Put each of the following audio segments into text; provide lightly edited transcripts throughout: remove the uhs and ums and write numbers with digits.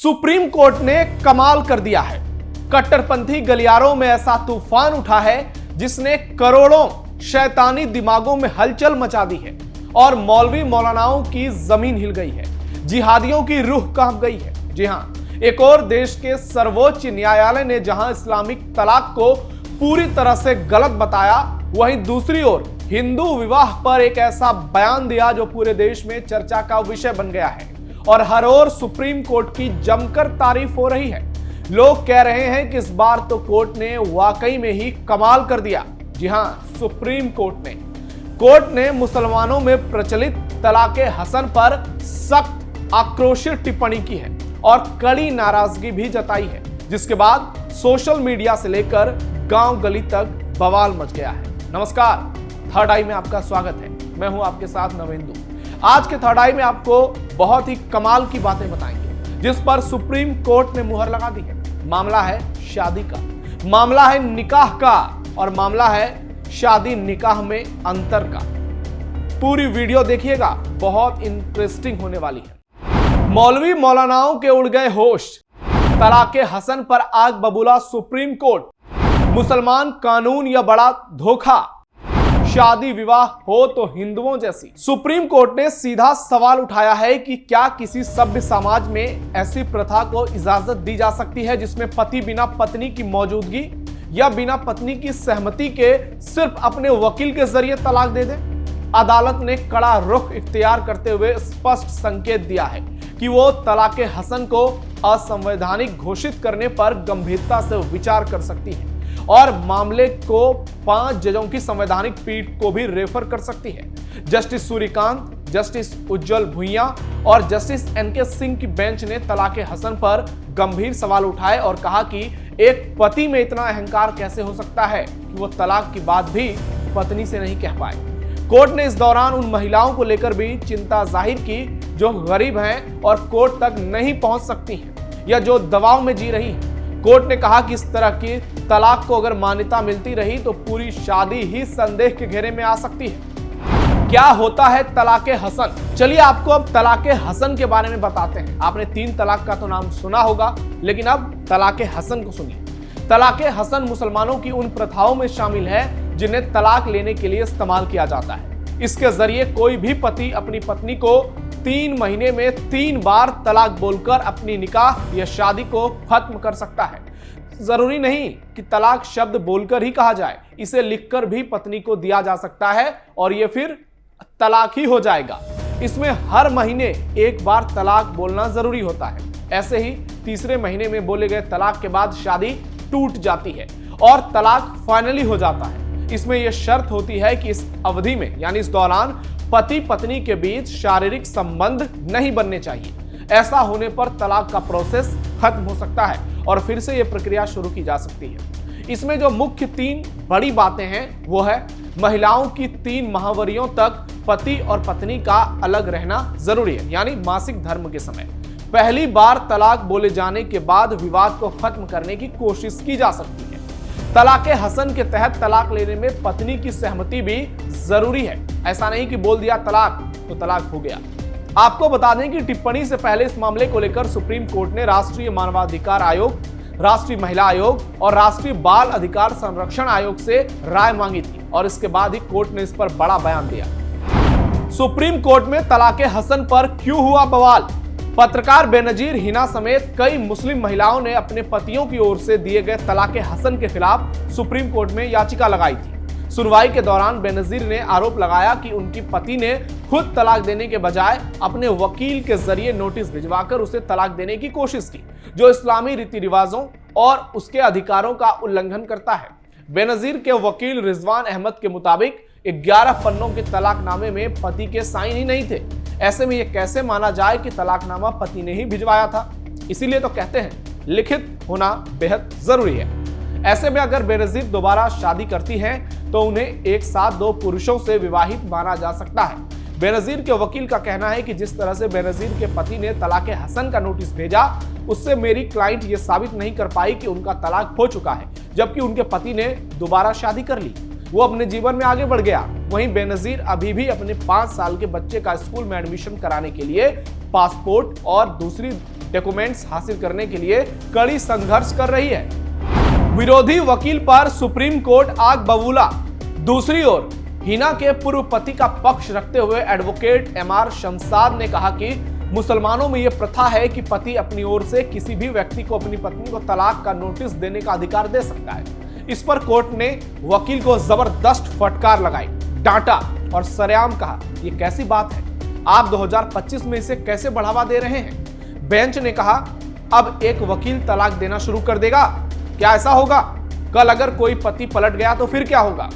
Supreme court ने कमाल कर दिया है। कट्टरपंथी गलियारों में ऐसा तूफान उठा है जिसने करोड़ों शैतानी दिमागों में हलचल मचा दी है और मौलवी मौलानाओं की जमीन हिल गई है, जिहादियों की रूह कांप गई है। जी हां, एक और देश के सर्वोच्च न्यायालय ने जहां इस्लामिक तलाक को पूरी तरह से गलत बताया, वहीं दूसरी ओर हिंदू विवाह पर एक ऐसा बयान दिया जो पूरे देश में चर्चा का विषय बन गया है और हर ओर सुप्रीम कोर्ट की जमकर तारीफ हो रही है। लोग कह रहे हैं कि इस बार तो कोर्ट ने वाकई में ही कमाल कर दिया। जी हां, सुप्रीम कोर्ट ने मुसलमानों में प्रचलित तलाके हसन पर सख्त आक्रोशित टिप्पणी की है और कड़ी नाराजगी भी जताई है, जिसके बाद सोशल मीडिया से लेकर गांव गली तक बवाल मच गया है। नमस्कार, थर्ड आई में आपका स्वागत है। मैं हूं आपके साथ नवेंदु। आज के थर्ड आई में आपको बहुत ही कमाल की बातें बताएंगे जिस पर सुप्रीम कोर्ट ने मुहर लगा दी है। मामला है शादी का, मामला है निकाह का और मामला है शादी निकाह में अंतर का। पूरी वीडियो देखिएगा, बहुत इंटरेस्टिंग होने वाली है। मौलवी मौलानाओं के उड़ गए होश, तलाके हसन पर आग बबूला सुप्रीम कोर्ट। मुसलमान कानून या बड़ा धोखा, शादी विवाह हो तो हिंदुओं जैसी। सुप्रीम कोर्ट ने सीधा सवाल उठाया है कि क्या किसी सभ्य समाज में ऐसी प्रथा को इजाजत दी जा सकती है जिसमें पति बिना पत्नी की मौजूदगी या बिना पत्नी की सहमति के सिर्फ अपने वकील के जरिए तलाक दे दे। अदालत ने कड़ा रुख इख्तियार करते हुए स्पष्ट संकेत दिया है कि वो तलाके हसन को असंवैधानिक घोषित करने पर गंभीरता से विचार कर सकती है और मामले को 5 जजों की संवैधानिक पीठ को भी रेफर कर सकती है। जस्टिस सूर्यकांत, जस्टिस उज्जवल भुइयां और जस्टिस एनके सिंह की बेंच ने तलाके हसन पर गंभीर सवाल उठाए और कहा कि एक पति में इतना अहंकार कैसे हो सकता है कि वो तलाक की बात भी पत्नी से नहीं कह पाए। कोर्ट ने इस दौरान उन महिलाओं को लेकर भी चिंता जाहिर की जो गरीब हैं और कोर्ट तक नहीं पहुंच सकती हैं या जो दबाव में जी रही हैं। कोर्ट ने कहा कि इस तरह की तलाक को अगर मान्यता मिलती रही तो पूरी शादी ही संदेह के घेरे में आ सकती है। क्या होता है तलाके हसन? चलिए आपको अब तलाके हसन के बारे में बताते हैं। आपने 3 तलाक का तो नाम सुना होगा, लेकिन अब तलाके हसन को सुनिए। तलाके हसन मुसलमानों की उन प्रथाओं में शामिल है जिन्हें तलाक लेने के लिए इस्तेमाल किया जाता है। इसके जरिए कोई भी पति अपनी पत्नी को 3 महीने में 3 बार तलाक बोलकर अपनी निकाह या शादी को खत्म कर सकता है। जरूरी नहीं कि तलाक शब्द बोलकर ही कहा जाए, इसे लिखकर भी पत्नी को दिया जा सकता है और यह फिर तलाक ही हो जाएगा। इसमें हर महीने 1 बार तलाक बोलना जरूरी होता है। ऐसे ही तीसरे महीने में बोले गए तलाक के बाद शादी टूट जाती है और तलाक फाइनली हो जाता है। इसमें यह शर्त होती है कि इस अवधि में यानी इस दौरान पति पत्नी के बीच शारीरिक संबंध नहीं बनने चाहिए। ऐसा होने पर तलाक का प्रोसेस खत्म हो सकता है और फिर से यह प्रक्रिया शुरू की जा सकती है। इसमें जो मुख्य 3 बड़ी बातें हैं वो है महिलाओं की 3 माहवारियों तक पति और पत्नी का अलग रहना जरूरी है, यानी मासिक धर्म के समय। पहली बार तलाक बोले जाने के बाद विवाद को खत्म करने की कोशिश की जा सकती है। तलाके हसन के तहत तलाक लेने में पत्नी की सहमति भी जरूरी है। ऐसा नहीं कि बोल दिया तलाक तो तलाक हो गया। आपको बता दें कि टिप्पणी से पहले इस मामले को लेकर सुप्रीम कोर्ट ने राष्ट्रीय मानवाधिकार आयोग, राष्ट्रीय महिला आयोग और राष्ट्रीय बाल अधिकार संरक्षण आयोग से राय मांगी थी और इसके बाद ही कोर्ट ने इस पर बड़ा बयान दिया। सुप्रीम कोर्ट में तलाके हसन पर क्यों हुआ बवाल? पत्रकार बेनजीर हिना समेत कई मुस्लिम महिलाओं ने अपने पतियों की ओर से दिए गए तलाके हसन के खिलाफ सुप्रीम कोर्ट में याचिका लगाई थी। सुनवाई के दौरान बेनजीर ने आरोप लगाया कि उनकी पति ने खुद तलाक देने के बजाय अपने वकील के जरिए नोटिस भिजवाकर उसे तलाक देने की कोशिश की, जो इस्लामी रीति रिवाजों और उसके अधिकारों का उल्लंघन करता है। बेनजीर के वकील रिजवान अहमद के मुताबिक 11 पन्नों के तलाकनामे में पति के साइन ही नहीं थे। ऐसे में यह कैसे माना जाए कि तलाकनामा पति ने ही भिजवाया था? इसीलिए तो कहते हैं लिखित होना बेहद जरूरी है। ऐसे में अगर बेनजीर दोबारा शादी करती हैं तो उन्हें एक साथ 2 पुरुषों से विवाहित माना जा सकता है। बेनजीर के वकील का कहना है कि जिस तरह से बेनजीर के पति ने तलाके हसन का नोटिस भेजा, उससे मेरी क्लाइंट ये साबित नहीं कर पाई कि उनका तलाक हो चुका है, जबकि उनके पति ने दोबारा शादी कर ली। वो अपने जीवन में आगे बढ़ गया। वहीं बेनजीर अभी भी अपने 5 साल के बच्चे का स्कूल में एडमिशन कराने के लिए पासपोर्ट और दूसरी डॉक्यूमेंट्स हासिल करने के लिए कड़ी संघर्ष कर रही है। विरोधी वकील पर सुप्रीम कोर्ट आग बबूला। दूसरी ओर हिना के पूर्व पति का पक्ष रखते हुए एडवोकेट MR शमशाद ने कहा कि मुसलमानों में यह प्रथा है कि पति अपनी ओर से किसी भी व्यक्ति को अपनी पत्नी को तलाक का नोटिस देने का अधिकार दे सकता है। इस पर कोर्ट ने वकील को जबरदस्त फटकार लगाई, डांटा और सरेआम कहा, यह कैसी बात है, आप 2025 में इसे कैसे बढ़ावा दे रहे हैं। बेंच ने कहा, अब एक वकील तलाक देना शुरू कर देगा, क्या ऐसा होगा? कल अगर कोई पति पलट गया तो फिर क्या होगा?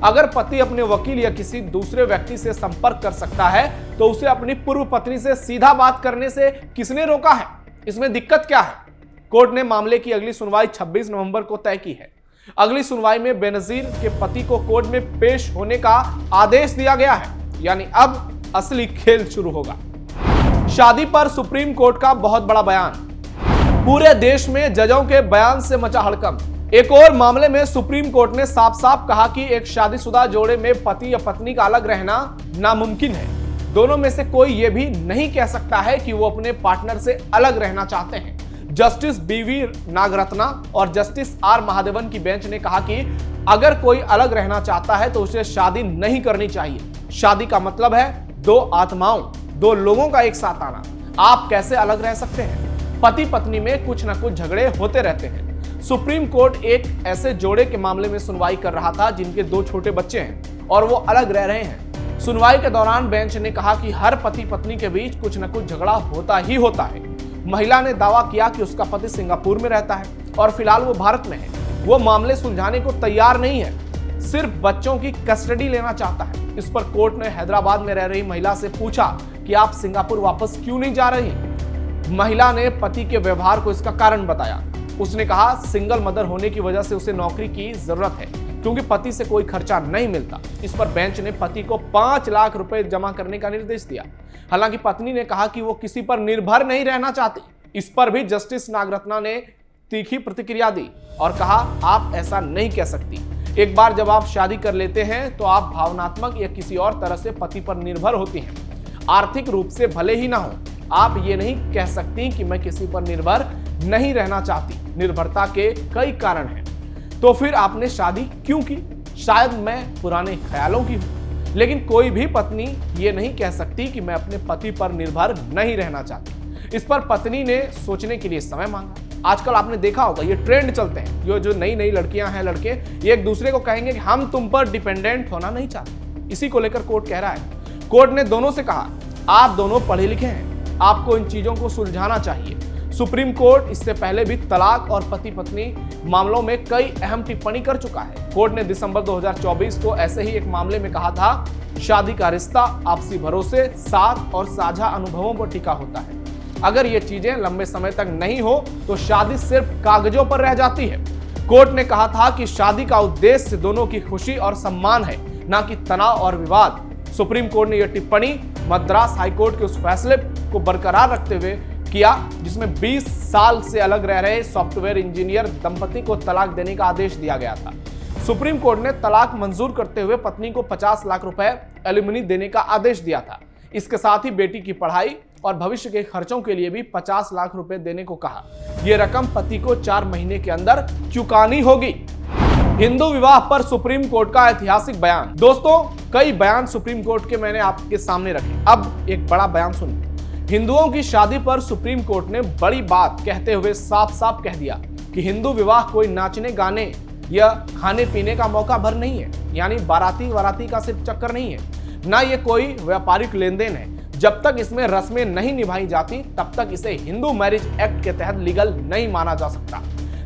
अगर पति अपने वकील या किसी दूसरे व्यक्ति से संपर्क कर सकता है तो उसे अपनी पूर्व पत्नी से सीधा बात करने से किसने रोका है? इसमें दिक्कत क्या है? कोर्ट ने मामले की अगली सुनवाई 26 नवंबर को तय की है। अगली सुनवाई में बेनजीर के पति को कोर्ट में पेश होने का आदेश दिया गया है, यानी अब असली खेल शुरू होगा। शादी पर सुप्रीम कोर्ट का बहुत बड़ा बयान। पूरे देश में जजों के बयान से मचा हड़कंप। एक और मामले में सुप्रीम कोर्ट ने साफ साफ कहा कि एक शादीशुदा जोड़े में पति या पत्नी का अलग रहना नामुमकिन है। दोनों में से कोई यह भी नहीं कह सकता है कि वो अपने पार्टनर से अलग रहना चाहते हैं। जस्टिस BV नागरत्ना और जस्टिस R महादेवन की बेंच ने कहा कि अगर कोई अलग रहना चाहता है तो उसे शादी नहीं करनी चाहिए। शादी का मतलब है दो आत्माओं, दो लोगों का एक साथ आना। आप कैसे अलग रह सकते हैं? पति पत्नी में कुछ ना कुछ झगड़े होते रहते हैं। सुप्रीम कोर्ट एक ऐसे जोड़े के मामले में सुनवाई कर रहा था जिनके 2 छोटे बच्चे हैं और वो अलग रह रहे हैं। सुनवाई के दौरान बेंच ने कहा कि हर पति पत्नी के बीच कुछ न कुछ झगड़ा होता ही होता है। महिला ने दावा किया कि उसका पति सिंगापुर में रहता है और फिलहाल वो भारत में है। वो मामले सुलझाने को तैयार नहीं है, सिर्फ बच्चों की कस्टडी लेना चाहता है। इस पर कोर्ट ने हैदराबाद में रह रही महिला से पूछा कि आप सिंगापुर वापस क्यों नहीं जा रही? महिला ने पति के व्यवहार को इसका कारण बताया। उसने कहा सिंगल मदर होने की वजह से उसे नौकरी की जरूरत है क्योंकि पति से कोई खर्चा नहीं मिलता। इस पर बेंच ने पति को 5 लाख रुपए जमा करने का निर्देश दिया। हालांकि पत्नी ने कहा कि वो किसी पर निर्भर नहीं रहना चाहती। इस पर भी जस्टिस नागरत्ना ने तीखी प्रतिक्रिया दी और कहा आप ऐसा नहीं कह सकती। एक बार जब आप शादी कर लेते हैं तो आप भावनात्मक या किसी और तरह से पति पर निर्भर होती हैं, आर्थिक रूप से भले ही ना हो। आप ये नहीं कह सकती कि मैं किसी पर निर्भर नहीं रहना चाहती। निर्भरता के कई कारण हैं। तो फिर आपने शादी क्यों की? शायद मैं पुराने ख्यालों की हूं, लेकिन कोई भी पत्नी ये नहीं कह सकती कि मैं अपने पति पर निर्भर नहीं रहना चाहती। इस पर पत्नी ने सोचने के लिए समय मांगा। आजकल आपने देखा होगा ये ट्रेंड चलते हैं, ये जो नई नई लड़कियां हैं, लड़के, ये एक दूसरे को कहेंगे कि हम तुम पर डिपेंडेंट होना नहीं चाहते। इसी को लेकर कोर्ट कह रहा है। कोर्ट ने दोनों से कहा आप दोनों पढ़े लिखे हैं, आपको इन चीजों को सुलझाना चाहिए। सुप्रीम कोर्ट इससे पहले भी तलाक और पति पत्नी मामलों में कई अहम टिप्पणी कर चुका है। कोर्ट ने दिसंबर 2024 को ऐसे ही एक मामले में कहा था शादी का रिश्ता आपसी भरोसे, साथ और साझा अनुभवों पर टिका होता है। अगर ये चीजें लंबे समय तक नहीं हो तो शादी सिर्फ कागजों पर रह जाती है। कोर्ट ने कहा था कि शादी का उद्देश्य दोनों की खुशी और सम्मान है, न कि तनाव और विवाद। सुप्रीम कोर्ट ने यह टिप्पणी मद्रास हाईकोर्ट के उस फैसले को बरकरार रखते हुए किया जिसमें 20 साल से अलग रह रहे सॉफ्टवेयर इंजीनियर दंपति को तलाक देने का आदेश दिया गया था। सुप्रीम कोर्ट ने तलाक मंजूर करते हुए पत्नी को 50 लाख रुपए एलिमनी देने का आदेश दिया था। इसके साथ ही बेटी की पढ़ाई और भविष्य के खर्चों के लिए भी 50 लाख रुपए देने को कहा। यह रकम पति को 4 महीने के अंदर चुकानी होगी। हिंदू विवाह पर सुप्रीम कोर्ट का ऐतिहासिक बयान। दोस्तों, कई बयान सुप्रीम कोर्ट के मैंने आपके सामने रखे, अब एक बड़ा बयान सुनिए। हिंदुओं की शादी पर सुप्रीम कोर्ट ने बड़ी बात कहते हुए साफ साफ कह दिया कि हिंदू विवाह कोई नाचने गाने या खाने पीने का मौका भर नहीं है, यानी बाराती का सिर्फ चक्कर नहीं है, ना ये कोई व्यापारिक लेन देन है। जब तक इसमें रस्में नहीं निभाई जाती तब तक इसे हिंदू मैरिज एक्ट के तहत लीगल नहीं माना जा सकता।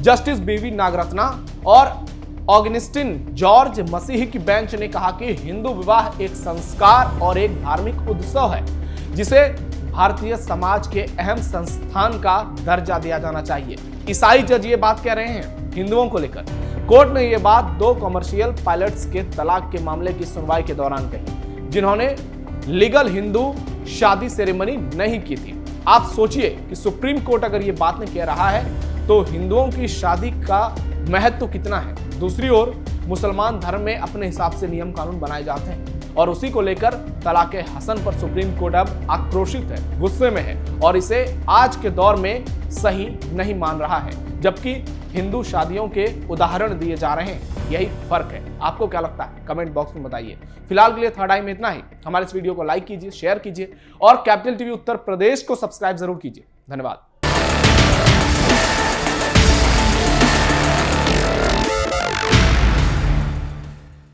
जस्टिस BV नागरत्ना और ऑगस्टिन जॉर्ज मसीह की बेंच ने कहा कि हिंदू विवाह एक संस्कार और एक धार्मिक उत्सव है जिसे भारतीय समाज के अहम संस्थान का दर्जा दिया जाना चाहिए। ईसाई जज ये बात कह रहे हैं हिंदुओं को लेकर। कोर्ट ने ये बात 2 कमर्शियल पायलट्स के तलाक के मामले की सुनवाई के दौरान कही जिन्होंने लीगल हिंदू शादी सेरेमनी नहीं की थी। आप सोचिए कि सुप्रीम कोर्ट अगर ये बात नहीं कह रहा है तो हिंदुओं की शादी का महत्व कितना है। दूसरी ओर मुसलमान धर्म में अपने हिसाब से नियम कानून बनाए जाते हैं और उसी को लेकर तलाक़े हसन पर सुप्रीम कोर्ट अब आक्रोशित है, गुस्से में है और इसे आज के दौर में सही नहीं मान रहा है, जबकि हिंदू शादियों के उदाहरण दिए जा रहे हैं। यही फर्क है। आपको क्या लगता है? कमेंट बॉक्स में बताइए। फिलहाल के लिए थर्ड आई में इतना ही। हमारे इस वीडियो को लाइक कीजिए, शेयर कीजिए और कैपिटल टीवी उत्तर प्रदेश को सब्सक्राइब जरूर कीजिए। धन्यवाद।